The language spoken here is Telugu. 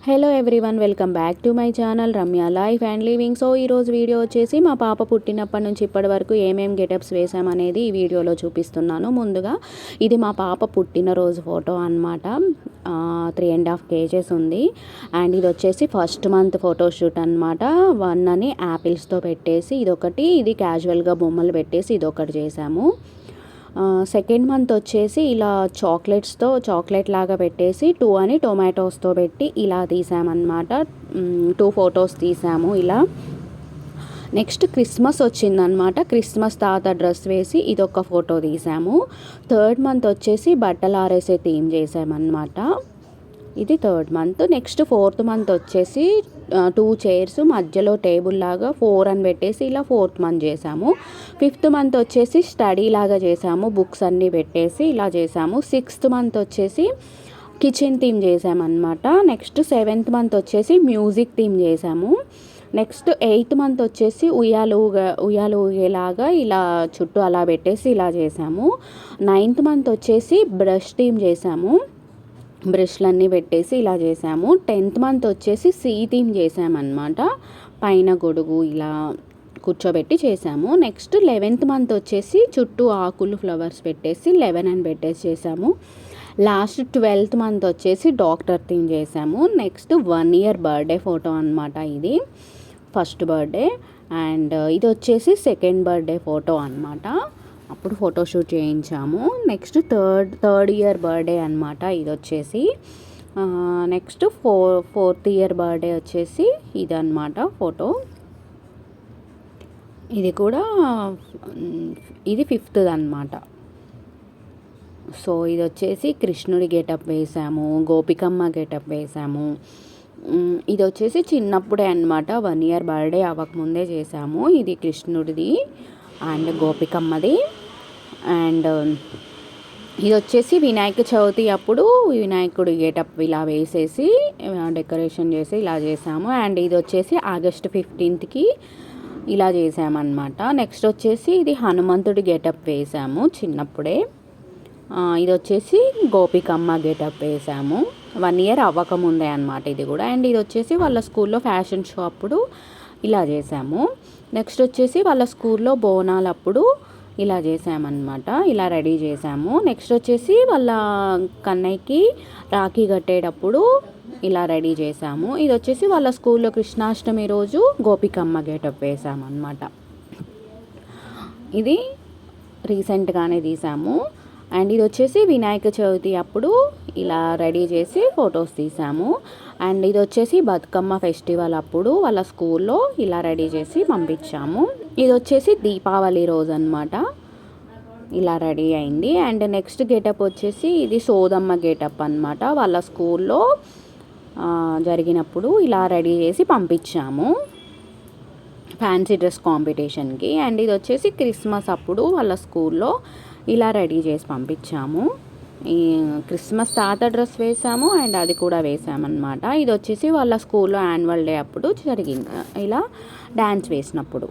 Hello everyone, welcome back to my channel Ramya life and living. So ఈరోజు వీడియో వచ్చేసి మా పాప పుట్టినప్పటి నుంచి ఇప్పటి వరకు ఏమేమి గెటప్స్ వేసామనేది ఈ వీడియోలో చూపిస్తున్నాను. ముందుగా ఇది మా పాప పుట్టినరోజు ఫోటో అనమాట. 3.5 kgs ఉంది. అండ్ ఇది వచ్చేసి ఫస్ట్ మంత్ ఫోటోషూట్ అనమాట. 1 అని యాపిల్స్తో పెట్టేసి ఇదొకటి, ఇది క్యాజువల్గా బొమ్మలు పెట్టేసి ఇదొకటి చేసాము. సెకండ్ మంత్ వచ్చేసి ఇలా చాక్లెట్ లాగా పెట్టేసి 2 అని టొమాటోస్తో పెట్టి ఇలా తీసామన్నమాట. 2 ఫొటోస్ తీసాము ఇలా. నెక్స్ట్ క్రిస్మస్ వచ్చిందనమాట. క్రిస్మస్ తాత డ్రెస్ వేసి ఇదొక ఫోటో తీసాము. థర్డ్ మంత్ వచ్చేసి బట్టలు ఆరేసే థీమ్ చేసామన్నమాట. ఇది third month. Next fourth month వచ్చేసి 2 చైర్స్ మధ్యలో టేబుల్ లాగా 4 అని పెట్టేసి ఇలా ఫోర్త్ మంత్ చేసాము. ఫిఫ్త్ మంత్ వచ్చేసి స్టడీ లాగా చేసాము, బుక్స్ అన్నీ పెట్టేసి ఇలా చేసాము. సిక్స్త్ మంత్ వచ్చేసి కిచెన్ థీమ్ చేసామన్నమాట. నెక్స్ట్ 7th మంత్ వచ్చేసి మ్యూజిక్ థీమ్ చేసాము. నెక్స్ట్ 8th మంత్ వచ్చేసి ఉయ్యాలు ఊగేలాగా ఇలా చుట్టూ అలా పెట్టేసి ఇలా చేసాము. 9th మంత్ వచ్చేసి బ్రష్ థీమ్ చేసాము, బ్రష్లన్నీ పెట్టేసి ఇలా చేసాము. 10th మంత్ వచ్చేసి సీ థీమ్ చేసామన్నమాట. పైన గొడుగు ఇలా కూర్చోబెట్టి చేసాము. నెక్స్ట్ 11th మంత్ వచ్చేసి చుట్టూ ఆకులు ఫ్లవర్స్ పెట్టేసి 11 అని పెట్టేసి చేసాము. లాస్ట్ 12th మంత్ వచ్చేసి డాక్టర్ థీమ్ చేసాము. నెక్స్ట్ 1 year బర్త్డే ఫోటో అనమాట. ఇది ఫస్ట్ బర్త్డే అండ్ ఇది వచ్చేసి సెకండ్ బర్త్డే ఫోటో అనమాట. అప్పుడు ఫోటోషూట్ చేయించాము. నెక్స్ట్ థర్డ్ ఇయర్ బర్త్డే అనమాట ఇది వచ్చేసి. నెక్స్ట్ ఫోర్త్ ఇయర్ బర్త్డే వచ్చేసి ఇదన్నమాట ఫోటో. ఇది కూడా ఇది 5th అనమాట. సో ఇది వచ్చేసి కృష్ణుడి గెటప్ వేసాము, గోపికమ్మ గెటప్ వేసాము. ఇది వచ్చేసి చిన్నప్పుడే అనమాట, 1 year బర్త్డే అవ్వకముందే చేసాము. ఇది కృష్ణుడిది అండ్ గోపికమ్మది. అండ్ ఇది వచ్చేసి వినాయక చవితి అప్పుడు వినాయకుడి గెటప్ ఇలా వేసేసి డెకరేషన్ చేసి ఇలా చేసాము. అండ్ ఇది వచ్చేసి August 15th ఇలా చేసామన్నమాట. నెక్స్ట్ వచ్చేసి ఇది హనుమంతుడి గెటప్ వేసాము చిన్నప్పుడే. ఇది వచ్చేసి గోపికమ్మ గెటప్ వేసాము, 1 year అవ్వకముందే అనమాట ఇది కూడా. అండ్ ఇది వచ్చేసి వాళ్ళ స్కూల్లో ఫ్యాషన్ షో అప్పుడు ఇలా చేసాము. నెక్స్ట్ వచ్చేసి వాళ్ళ స్కూల్లో బోనాలప్పుడు ఇలా చేసామన్నమాట, ఇలా రెడీ చేసాము. నెక్స్ట్ వచ్చేసి వాళ్ళ కన్నయ్యకి రాఖీ కట్టేటప్పుడు ఇలా రెడీ చేసాము. ఇది వచ్చేసి వాళ్ళ స్కూల్లో కృష్ణాష్టమి రోజు గోపికమ్మ గెటప్ వేసామన్నమాట. ఇది రీసెంట్గానే తీసాము. అండ్ ఇది వచ్చేసి వినాయక చవితి అప్పుడు ఇలా రెడీ చేసి ఫొటోస్ తీసాము. అండ్ ఇది వచ్చేసి బతుకమ్మ ఫెస్టివల్ అప్పుడు వాళ్ళ స్కూల్లో ఇలా రెడీ చేసి పంపించాము. ఇది వచ్చేసి దీపావళి రోజు అనమాట, ఇలా రెడీ అయింది. అండ్ నెక్స్ట్ గెటప్ వచ్చేసి ఇది సోదమ్మ గెటప్ అనమాట. వాళ్ళ స్కూల్లో జరిగినప్పుడు ఇలా రెడీ చేసి పంపించాము ఫ్యాన్సీ డ్రెస్ కాంపిటీషన్కి. అండ్ ఇది వచ్చేసి క్రిస్మస్ అప్పుడు వాళ్ళ స్కూల్లో ఇలా రెడీ చేసి పంపించాము. ఈ క్రిస్మస్ తాత డ్రెస్ వేసాము అండ్ అది కూడా వేసామన్నమాట. ఇది వచ్చేసి వాళ్ళ స్కూల్లో యాన్యువల్ డే అప్పుడు జరిగింది, ఇలా డ్యాన్స్ వేసినప్పుడు.